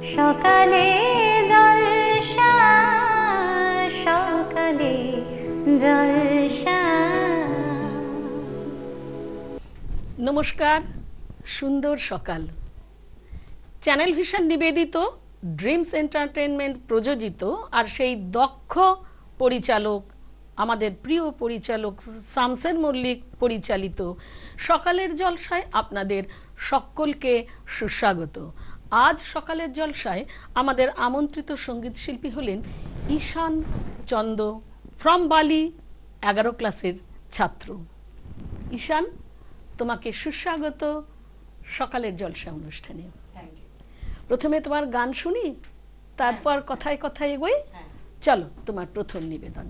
সকালে জলসা, সকালে জলসা। নমস্কার, সুন্দর সকাল। চ্যানেল ভিশন নিবেদিত, ড্রিমস এন্টারটেইনমেন্ট প্রযোজিত আর সেই দক্ষ পরিচালক, আমাদের প্রিয় পরিচালক শামসের মল্লিক পরিচালিত সকালের জলসায় আপনাদের সকলকে সুস্বাগত। আজ সকালের জলসায় আমাদের আমন্ত্রিত সঙ্গীত শিল্পী হলেন ঈশান চন্দ ফ্রম বালি, 11 ক্লাসের ছাত্র। ঈশান, তোমাকে সুস্বাগত সকালের জলসা অনুষ্ঠানে। প্রথমে তোমার গান শুনি, তারপর কথায় কথায় এগোই। চলো, তোমার প্রথম নিবেদন।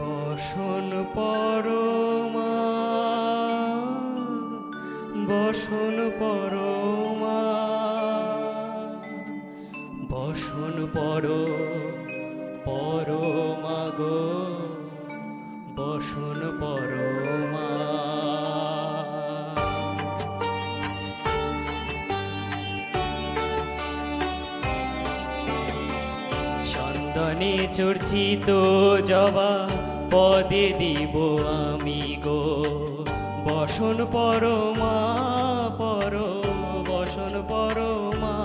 বসন পরমা, বসন পরমা, বসন পরমা গো, বসন পরমা। চন্দনে চর্চিত জবা পদে দিব আমি গো, বসন পরমা বসন পরমা,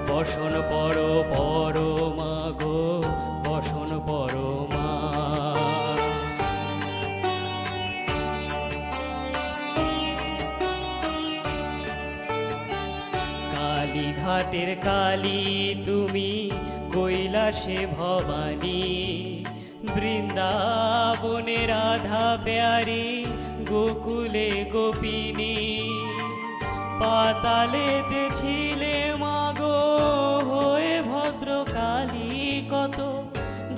বসন পরমা গো, বসন পরমা। কালীঘাটের কালী তুমি, কৈলাসে ভবানী, বৃন্দাবনে রাধা প্যারি, গোকুলে গোপিনী। পাতালেতে ছিলে মাগো হয়ে ভদ্রকালী, কত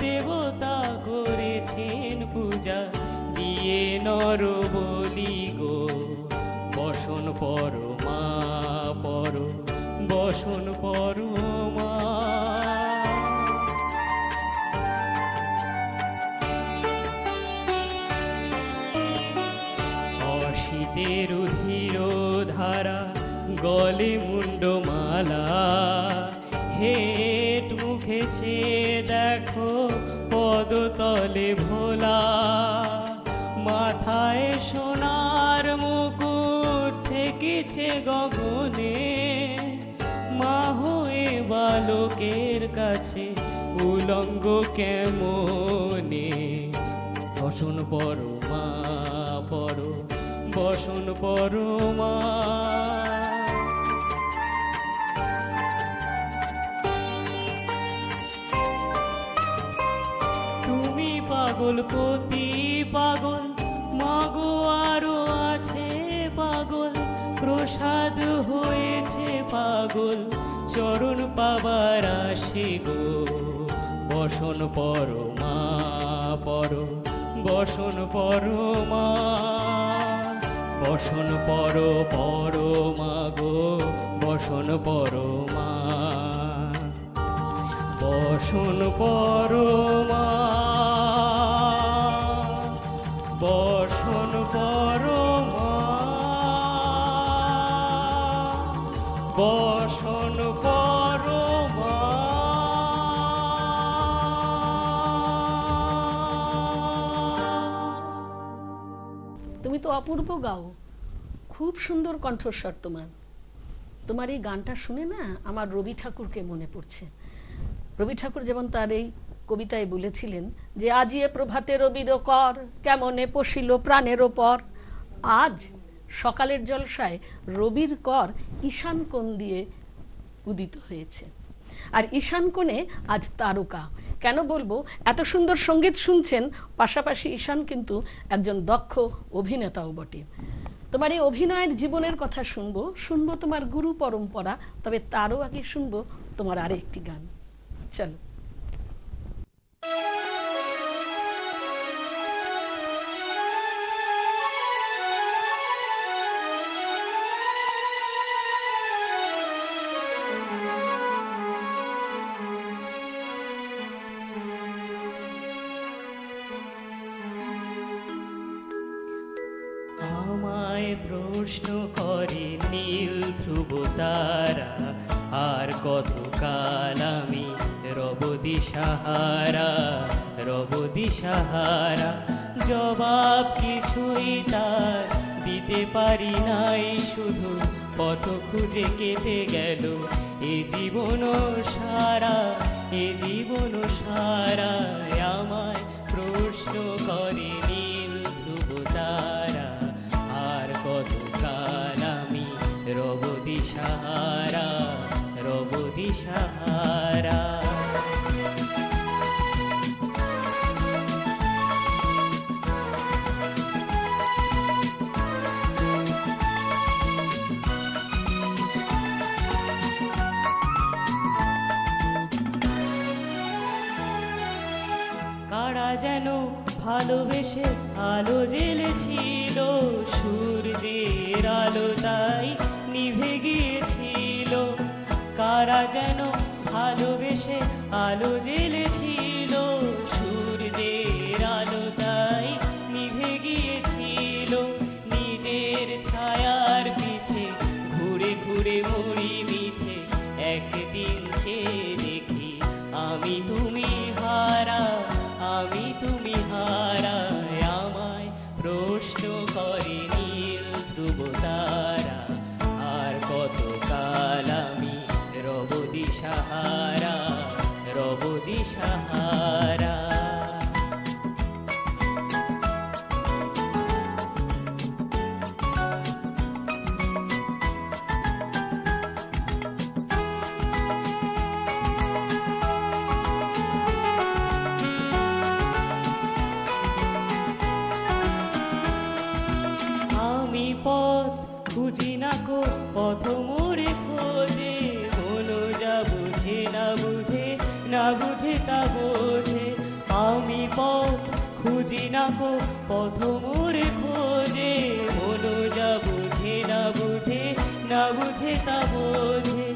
দেবতা করেছেন পূজা দিয়ে নর বলি গো, বসন পরমা বসন পরমা। অসিতের ধীর ধারা, গলে মুন্ডমালা, হেট মুখেছে দেখো পদতলে ভোলা। মাথায় সোনার মুকুট ঠেকেছে গগনে, মা হয়ে বালকের কাছে উলঙ্গ কেমনে, বসন পরমা বসন পরমা। তুমি পাগল পতি পাগল, মাগো আরো আছে পাগল, প্রসাদ হয়েছে পাগল, চরণ পাবার আসে গো, বসন পরমা বসন পরমা, বসন পরমা গো, বসন পরমা, বসন পরমা, বসন পরমা, বসন পরমা। তুমি তো অপূর্ব গাও, খুব সুন্দর কণ্ঠস্বর তোমার এই গানটা শুনে না আমার রবি ঠাকুরকে মনে পড়ছে। রবি ঠাকুর যেমন তার এই কবিতায় বলেছিলেন যে, আজিয়ে প্রভাতে রবির কর, কেমনে পশিল প্রাণের ওপর। আজ সকালের জলসায় রবির কর ঈশান কোণ দিয়ে উদিত হয়েছে। আর ঈশান কোণে আজ তারকা। কেন বলবো, এত সুন্দর সঙ্গীত শুনছেন, পাশাপাশি ঈশান কিন্তু একজন দক্ষ অভিনেতাও বটে। তোমার এই অভিনয়ের জীবনের কথা শুনবো তোমার গুরু পরম্পরা, তবে তারও আগে শুনবো তোমার আরেকটি গান। চলো। আমায় প্রশ্ন করে নীল ধ্রুব তারা, আর কতকাল আমি রব দিশাহারা, রব দিশাহারা। জবাব কিছুই তার দিতে পারি নাই, শুধু পথ খুঁজে কেটে গেল এ জীবন সারা, এ জীবন সারা। আমায় প্রশ্ন করে নীল ধ্রুব তারা, আর কতকাল আমি রব দিশাহারা, রব দিশাহারা। কারা যেন ভালোবেসে আলো জ্বেলেছিল, সূর্যের আলো তাই নিভে গিয়েছিল। কারা যেন ভালোবেসে আলো জ্বেলেছিল, সূর্যের আলো তাই নিভে গিয়েছিল। নিজের ছায়ার পিছে ঘুরে ঘুরে মরি মিছে, একদিন চেয়ে দেখি আমি তুমি হারা, আমি তুমি হারা। আমায় প্রশ্ন করে নীল ধ্রুব তারা, আর কতকাল আমি রব দিশাহারা, রব দিশাহারা। পথ খুঁজি না কো পথ মোরে খোঁজে, মনো যা বুঝে না বুঝে, না বুঝে তা বোঝে। আমি পথ খুঁজি না কো পথ মোরে খোঁজে, মনো যা বুঝে না বুঝে, না বুঝে তা বোঝে।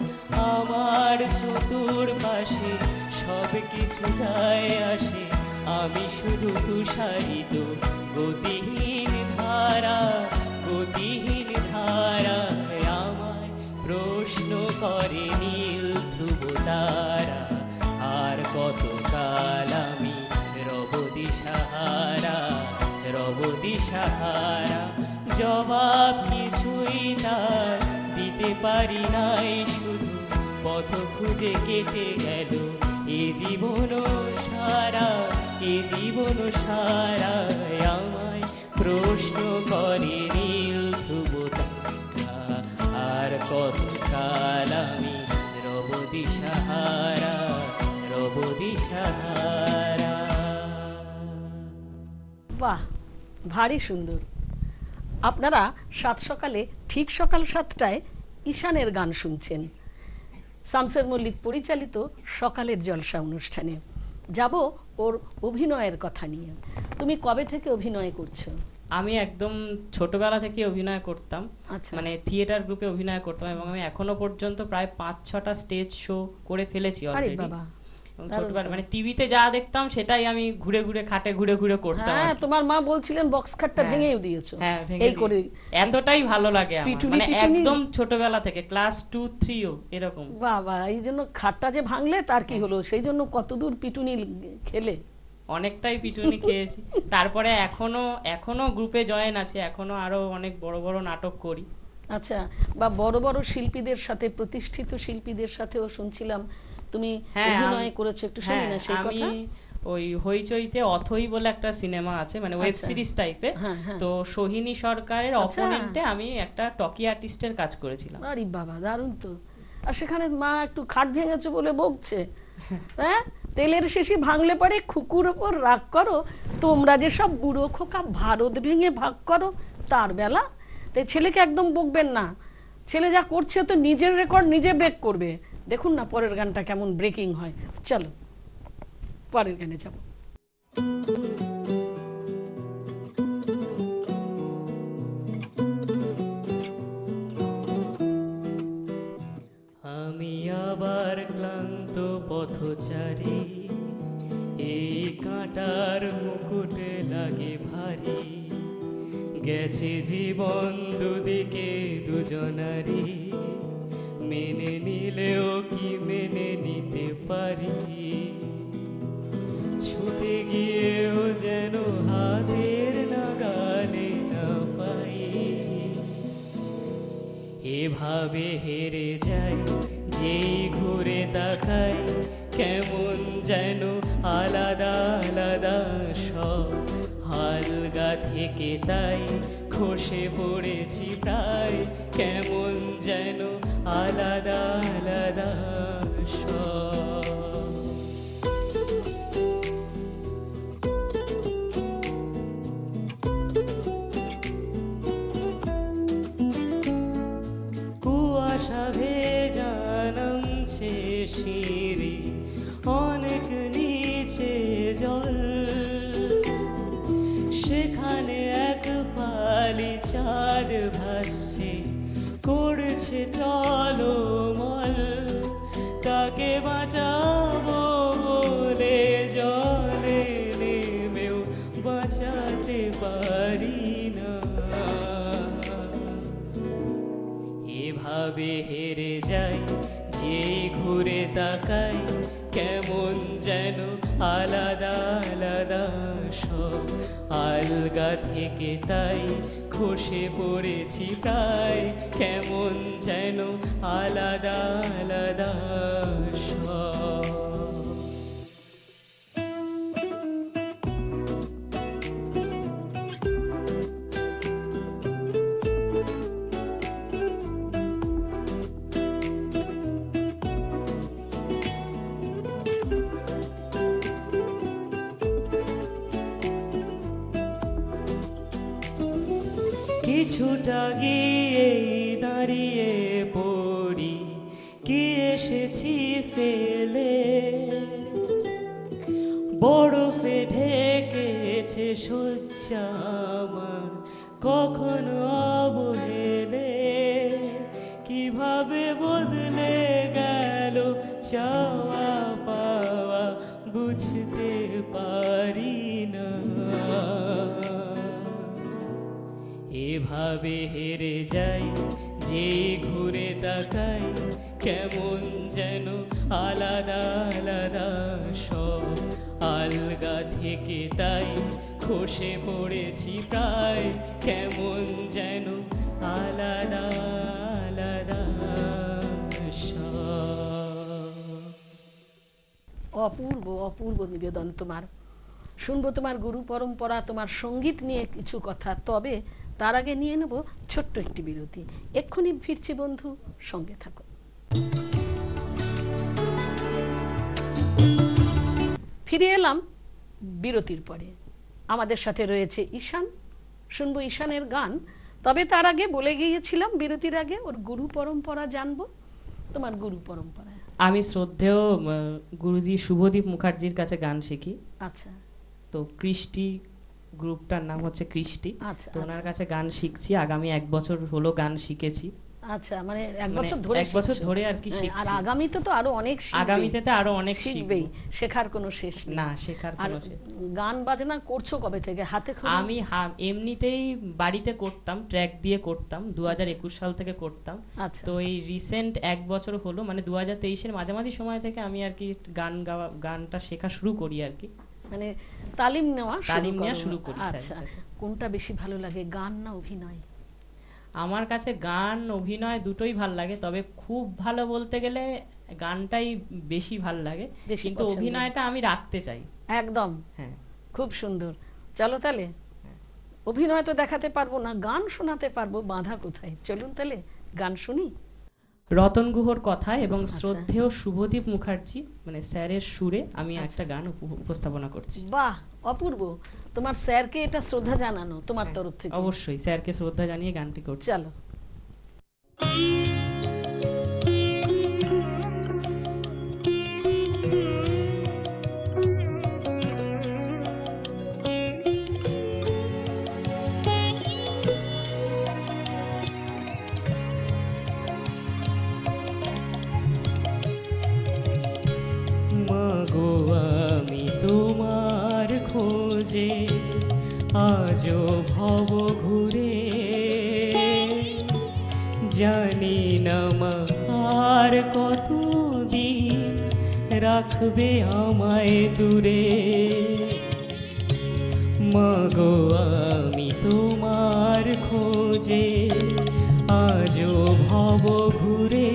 আমার চতুর পাশে সব কিছু যায় আসে, আমি শুধু তুষারিত গতিহীন ধারা, গতিহীন ধারা। আমায় প্রশ্ন করে নীল ধ্রুব তারা, আর কতকাল আমি রব দিশাহারা, রব দিশাহারা। জবাব কিছুই তার দিতে পারি নাই, শুধু পথ খুঁজে কেটে গেল এ জীবন সারা, এ জীবন সারা। আমায় প্রশ্ন করে নীল ধ্রুব তারা, আর কতকাল আমি রব দিশাহারা, রব দিশাহারা। বাহ, ভারী সুন্দর। আপনারা সাত সকালে ঠিক সকাল 7টায় ঈশানের গান শুনছেন শামসের মল্লিক পরিচালিত সকালের জলসা অনুষ্ঠানে। যাব ওর অভিনয়ের কথা নিয়ে। তুমি কবে থেকে অভিনয় করছো? আমি একদম ছোটবেলা থেকে অভিনয় করতাম, আচ্ছা। মানে থিয়েটার গ্রুপে অভিনয় করতাম, এবং আমি এখনো পর্যন্ত প্রায় 5-6টা স্টেজ শো করে ফেলেছি অলরেডি। বাবা, ছোটবেলা মানে টিভিতে যা দেখতাম সেটাই আমি ঘুরে ঘুরে খাটে ঘুরে ঘুরে করতাম। হ্যাঁ, তোমার মা বলছিলেন বক্স খাটটা ভেঙেও দিয়েছো। হ্যাঁ, ভেঙে এই করে এতটাই ভালো লাগে আমার, পিটুনি মানে টিটুনি। একদম ছোটবেলা থেকে ক্লাস 2-3ও এরকম। বাবা, এই জন্য খাটটা যে ভাঙলে তার কি হলো, সেই জন্য কতদূর পিটুনি খেলে? অনেকটাই পিটুনি খেয়েছি। তারপরে এখনো গ্রুপে জয়েন আছে, এখনো আরো অনেক বড় বড় নাটক করি। আচ্ছা, বা বড় বড় শিল্পীদের সাথে, প্রতিষ্ঠিত শিল্পীদের সাথেও শুনছিলাম তুমি অভিনয় করেছো, একটু শুনি না সেই কথা। আমি ওই হইচইতে অথই বলে একটা সিনেমা আছে, মানে ওয়েব সিরিজ টাইপের। তো সোহিনী সরকারের অপোনেন্টে আমি একটা টকি আর্টিস্টের কাজ করেছিলাম। আরে বাবা, দারুণ তো। আর সেখানে মা একটু খাট ভেঙেছো বলে বকছে। হ্যাঁ, তেলের শেষে ভাঙলে পরে খুকুর ওপর রাগ করো, তোমরা যে সব বুড়ো খোকা ভারত ভেঙে ভাগ করো তার বেলা। তাই ছেলেকে একদম বকবেন না, ছেলে যা করছে তো নিজের রেকর্ড নিজে ব্রেক করবে। দেখুন না পরের গানটা কেমন ব্রেকিং হয়। চলো পরের গানে যাব। আমি আবার ক্লান্ত পথচারী, এই কাঁটার মুকুটে লাগে ভারী। গেছে জীবন দুদিকে দুজনারি, মেনে নিলেও কি মেনে নিতে পারি, ছুটে গিয়েও যেন হাতের নাগালে না পাই। এভাবে হেরে যাই যেই ঘুরে তাকাই, কেমন যেন আলাদা আলাদা সব, হালকা থেকে তাই খসে পড়েছি প্রায়, কেমন যেন আলাদা আলাদা সব। কুয়াশা ভেজা নামছে সিঁড়ি, অনেক নিচে জল, সেখানে এক ফালি চাঁদ ভাসছে, করছে টলমল, তাকে বাঁচাবো বলে জলে নেমেও বাঁচাতে পারি না। এভাবে হেরে যাই যেই ঘুরে তাকাই, কেমন যেন আলাদা আলাদা সব, আলগা থেকে তাই খসে পড়েছি প্রায়, কেমন যেন আলাদা আলাদা সব। কিছুটা গিয়ে দাঁড়িয়ে পড়ি, কি এসেছি ফেলে, বরফে ঢেকেছে শয্যা আমার, কখনো অবহেলে, কিভাবে বদলে গেল চাওয়া পাওয়া বুঝতে পারি না। এভাবে হেরে যাই যেই ঘুরে তাকাই, কেমন যেন আলাদা আলাদা সব, আলগা থেকে তাই খসে পড়েছি প্রায়, কেমন যেন আলাদা আলাদা সব। অপূর্ব অপূর্ব নিবেদন তোমার। শুনবো তোমার গুরু পরম্পরা, তোমার সঙ্গীত নিয়ে কিছু কথা, তবে তার আগে নিয়ে নেব ছোট্ট একটি বিরতি। এক্ষুনি ফিরছি বন্ধু, সঙ্গে থাকো। ফিরে এলাম বিরতির পরে। আমাদের সাথে রয়েছে ঈশান, শুনবো ঈশানের গান। তবে তার আগে বলে গিয়েছিলাম বিরতির আগে ওর গুরু পরম্পরা জানবো। তোমার গুরু পরম্পরা? আমি শ্রদ্ধেয় গুরুজি শুভদীপ মুখার্জির কাছে গান শিখি। আচ্ছা। তো কৃষ্টি গ্রুপটার নাম হচ্ছে কৃষ্টি। আচ্ছা, তো ওনার কাছে গান শিখছি, আগামী 1 বছর হলো গান শিখেছি। আচ্ছা, মানে 1 বছর ধরে? 1 বছর ধরে আর কি শিখছি। আর আগামীতে তো আরো অনেক শিখবে। আগামীতে তো আরো অনেক শিখবেই, শেখার কোনো শেষ নেই। না, শেখার কোনো শেষ। গান বাজনা করছো কবে থেকে হাতে খড়ি? আমি এমনিতেই বাড়িতে করতাম, ট্র্যাক দিয়ে করতাম, 2021 সাল থেকে করতাম। আচ্ছা। তো এই রিসেন্ট 1 বছর হলো, মানে 2023 এর মাঝামাঝি সময় থেকে আমি আর কি গানটা শেখা শুরু করি আর কি, মানে তালিম নেওয়া শুরু করি। আচ্ছা, কোনটা বেশি ভালো লাগে, গান না অভিনয়? আমার কাছে গান অভিনয় দুটোই ভাল লাগে, তবে খুব ভালো বলতে গেলে গানটাই বেশি ভাল লাগে, কিন্তু অভিনয়টা আমি রাখতে চাই। একদম, হ্যাঁ, খুব সুন্দর। চলো তাহলে, অভিনয় তো দেখাতে পারবো না, গান শোনাতে পারবো, বাঁধা কোথায়? চলুন তাহলে গান শুনি। রতন গুহর কথা এবং শ্রদ্ধেয় শুভদীপ মুখার্জি মানে স্যারের সুরে আমি একটা গান উপস্থাপনা করছি। বাহ, অপূর্ব। তোমার স্যারকে এটা শ্রদ্ধা জানানো তোমার তরফ থেকে? অবশ্যই, স্যারকে শ্রদ্ধা জানিয়ে গানটি করছি। চলো। মাগো আমি তোমার খোঁজে আজও ভব ঘুরে, জানি না মা আর কতদিন রাখবে আমায় দূরে। মাগো আমি তোমার খোঁজে আজও ভব ঘুরে।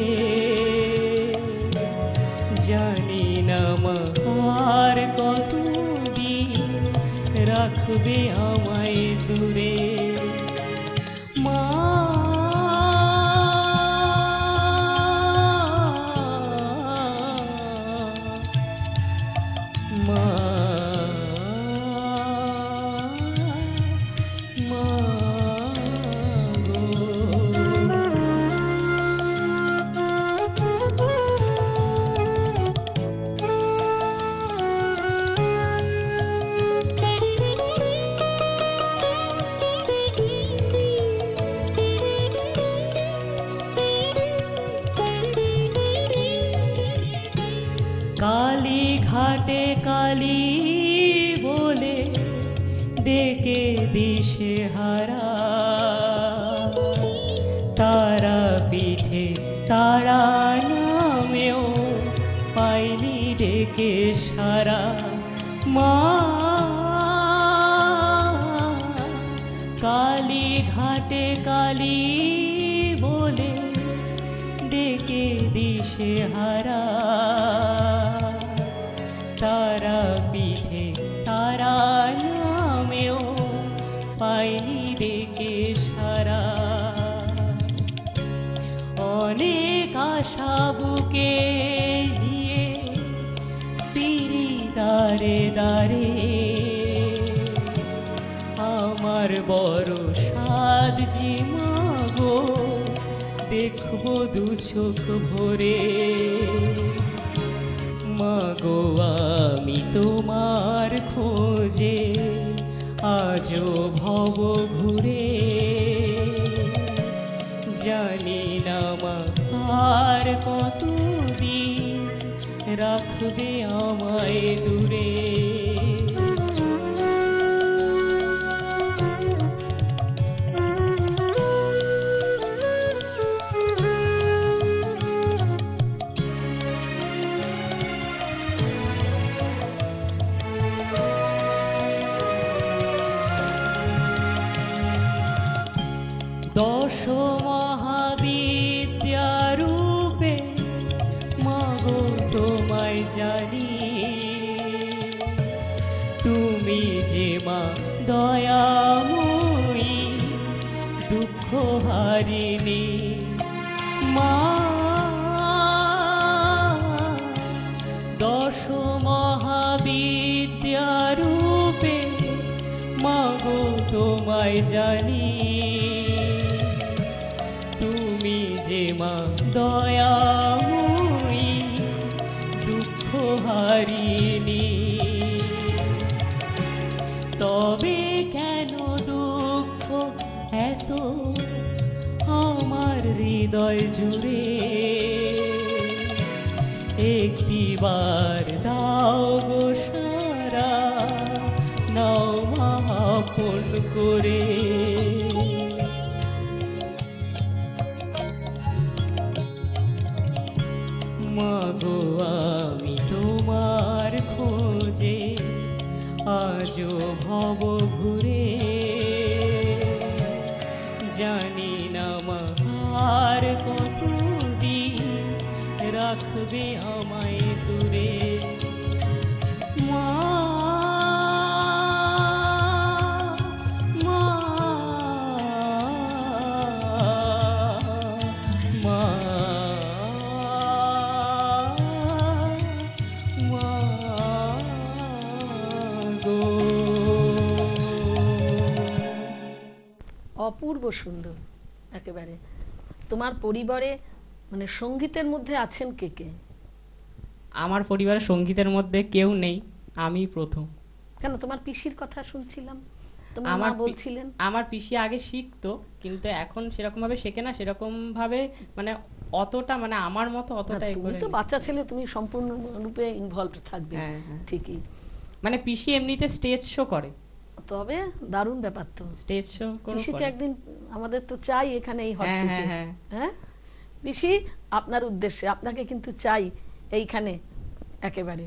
জানি না মা আর কতদিন রাখবে আমায় দূরে। মা মা মা গো। কালী ঘাটে কালী বলে ডেকে দিশে হারা, তারা পিঠে তারা নামেও পাইনি ডেকে সারা। মা কালী ঘাটে কালী বলে ডেকে দিশে হারা, তারা পিঠে তারা নামেও পাইনি ডেকে সারা। অনেক আশা বুকে নিয়ে ফিরি দারে দারে, আমার বড় সাধ যে মাগো দেখবো দু চোখ ভরে। মাগো আমি তোমার খোঁজে আজও ভব ঘুরে। জানি না মা আর কতদিন রাখবে আমায় দূরে। দশ মহাবিদ্যারূপে মাগো তোমায় জানি, তুমি যে মা দয়াময়ী দুঃখ হারিণী। মা দশ মহাবিদ্যারূপে মাগো তোমায় জানি, তুমি যে মা দয়াময়ী দুঃখ হারিণী। তবে কেন দুঃখ এত আমার হৃদয় জুড়ে, একটিবার দাও গো সারা, নাও মা আপন করে। মাগো আমি তোমার খোঁজে আজও ভব ঘুরে। জানি না মা আর কতদিন রাখবে আমায় দূরে। মা মা মা মা গো। অপূর্ব সুন্দর একেবারে। তোমার পরিবারে মানে সঙ্গীতের মধ্যে আছেন কে কে? আমার পরিবারের সঙ্গীতের মধ্যে কেউ নেই, আমি প্রথম। কেন, তোমার পিসির কথা শুনছিলাম, তোমার মা বলছিলেন। আমার পিসি আগে শিখতো, কিন্তু এখন সেরকম ভাবে শেখে না, সেরকম ভাবে মানে অতটা মানে আমার মতো অতটা। তুমি তো বাচ্চা ছেলে, তুমি সম্পূর্ণ রূপে ইনভলভ থাকবে। হ্যাঁ, হ্যাঁ। ঠিকই। মানে পিসি এমনিতে স্টেজ শো করে, তবে দারুণ ব্যাপার তো। স্টেজ শো পিসিকে একদিন আমাদের তো চাই এখানে এই হট সিটে। হ্যাঁ পিসি, আপনার উদ্দেশ্যে আপনাকে কিন্তু চাই এইখানে একেবারে।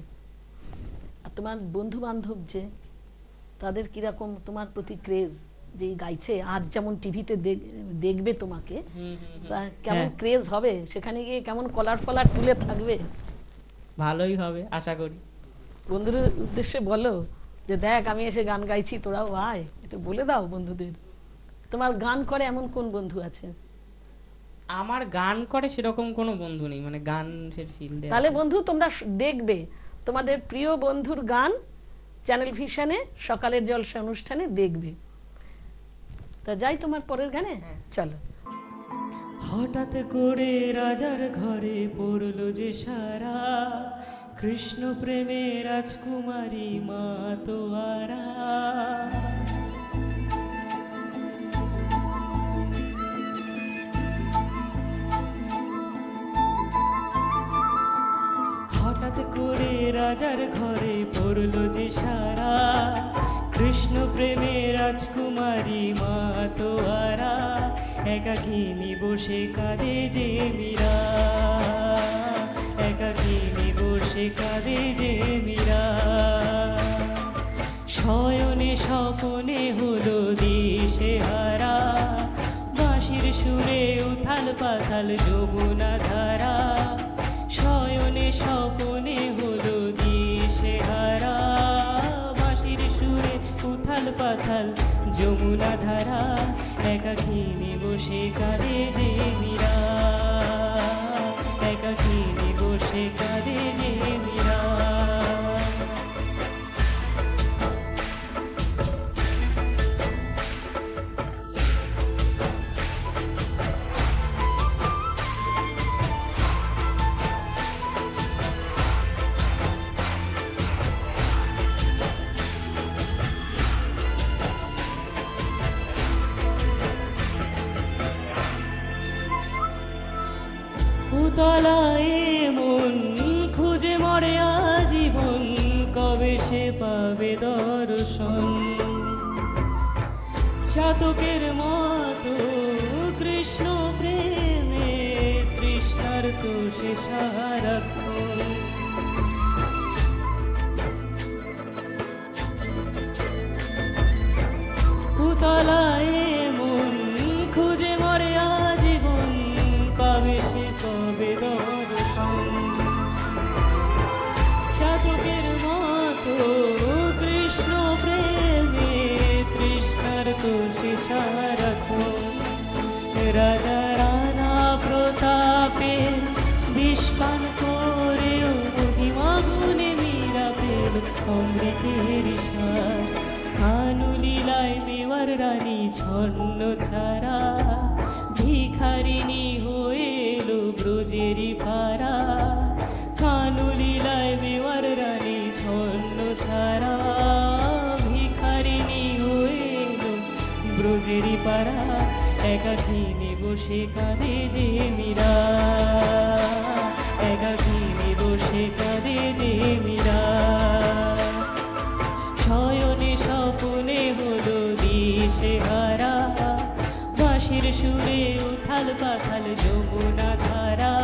আর তোমার বন্ধু বান্ধব যে তাদের কিরকম তোমার প্রতি ক্রেজ, যে গাইছে আজ যেমন টিভিতে দেখবে তোমাকে, তা কেমন ক্রেজ হবে সেখানে গিয়ে, কেমন কলার ফলার তুলে থাকবে? ভালোই হবে আশা করি। বন্ধুদের উদ্দেশ্যে বলো যে দেখ আমি এসে গান গাইছি, তোরাও আয়, এটা বলে দাও বন্ধুদের। তোমার গান করে এমন কোন বন্ধু আছে? আমার গান করে সেরকম কোনো বন্ধু নেই, মানে গানের ফিল্ডে। তাহলে বন্ধু তোমরা দেখবে তোমাদের প্রিয় বন্ধুর গান চ্যানেল ভিশনে সকালের জলসা অনুষ্ঠানে দেখবে। তা যাই তোমার পরের গানে, চলো। হঠাৎ করে রাজার ঘরে পড়লো যে সারা, কৃষ্ণ প্রেমে রাজকুমারী মা তোয়ারা। হঠাৎ করে রাজার ঘরে পড়লো যে সারা, কৃষ্ণ প্রেমে রাজকুমারী মা তোয়ারা। একাকিনী বসে কাঁদে যে মীরা, একাকিনী বসে কাঁদে যে মীরা। শয়নে স্বপনে হলো দিশে হারা, বাঁশির সুরে উথাল পাথাল যমুনা ধারা। শয়নে স্বপনে হলো দিশে হারা, বাঁশির সুরে উথাল পাথাল যমুনা ধারা। একাকিনী বসে কাঁদে যে মীরা, একাকিনী বসে কাঁদে যে মীরা। উতলায় মন খুঁজে মরে আজীবন, কবে সে পাবে দর্শন। চাতকের মতো কৃষ্ণ প্রেমে তৃষ্ণার তো সে সারাক্ষণ। উতলায় মন খুঁজে মরে আজীবন, পাবে সে কবে দর্শন। চাতকের মতো কৃষ্ণ প্রেমে তৃষ্ণার তো সে সারাক্ষণ। রাজা রানা প্রতাপে বিষপান করেও মহিমাগুণে মীরা পেল অমৃতের সার। কানুলীলায় মেওয়ার রানী ছন্ন ছাড়া, ভিখারিণী হয়ে এলো ব্রজেরি পারা। কানুলীলায় মেওয়ার রানী ছন্ন ছাড়া, ভিখারিণী হয়ে এলো ব্রজেরি পারা। একাকিনী বসে কাঁদে যে মীরা, একাকিনী বসে কাঁদে যে মীরা। শয়নে স্বপনে হলো দিশে হারা, বাঁশির সুরে উথাল পাথাল যমুনা ধারা।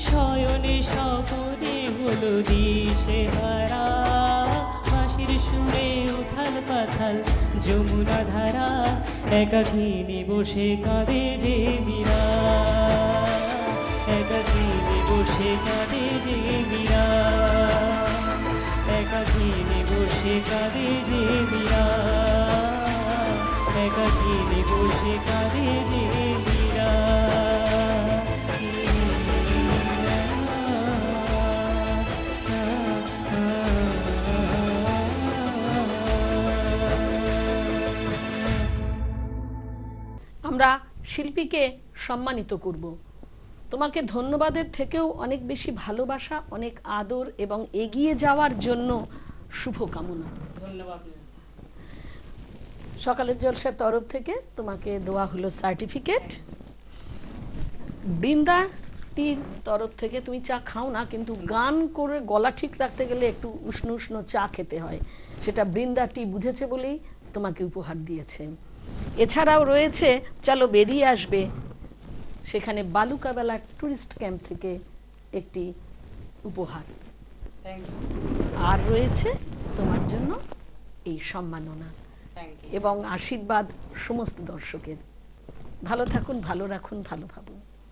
শয়নে স্বপনে হলো দিশে হারা, বাঁশির সুরে উথাল পাথাল যমুনা ধারা। একাকিনী বসে কাঁদে যে মীরা, একাকিনী বসে কাঁদে যে মীরা, একাকিনী বসে কাঁদে যে মীরা, একাকিনী বসে কাঁদে যে মীরা। আমরা শিল্পীকে সম্মানিত করব। তোমাকে ধন্যবাদের থেকেও অনেক বেশি ভালোবাসা, অনেক আদর এবং এগিয়ে যাওয়ার জন্য শুভকামনা। ধন্যবাদ। সকালের জলসার তরফ থেকে তোমাকে দেওয়া হলো সার্টিফিকেট। বৃন্দাটির তরফ থেকে, তুমি চা খাও না কিন্তু গান করে গলা ঠিক রাখতে গেলে একটু উষ্ণ উষ্ণ চা খেতে হয়, সেটা বৃন্দাটি বুঝেছে বলেই তোমাকে উপহার দিয়েছে। এছাড়াও রয়েছে চলো বেরিয়ে আসবে, সেখানে বালুকাবেলা টুরিস্ট ক্যাম্প থেকে একটি উপহার, আর রয়েছে তোমার জন্য এই সম্মাননা এবং আশীর্বাদ সমস্ত দর্শকের। ভালো থাকুন, ভালো রাখুন, ভালো ভাবুন।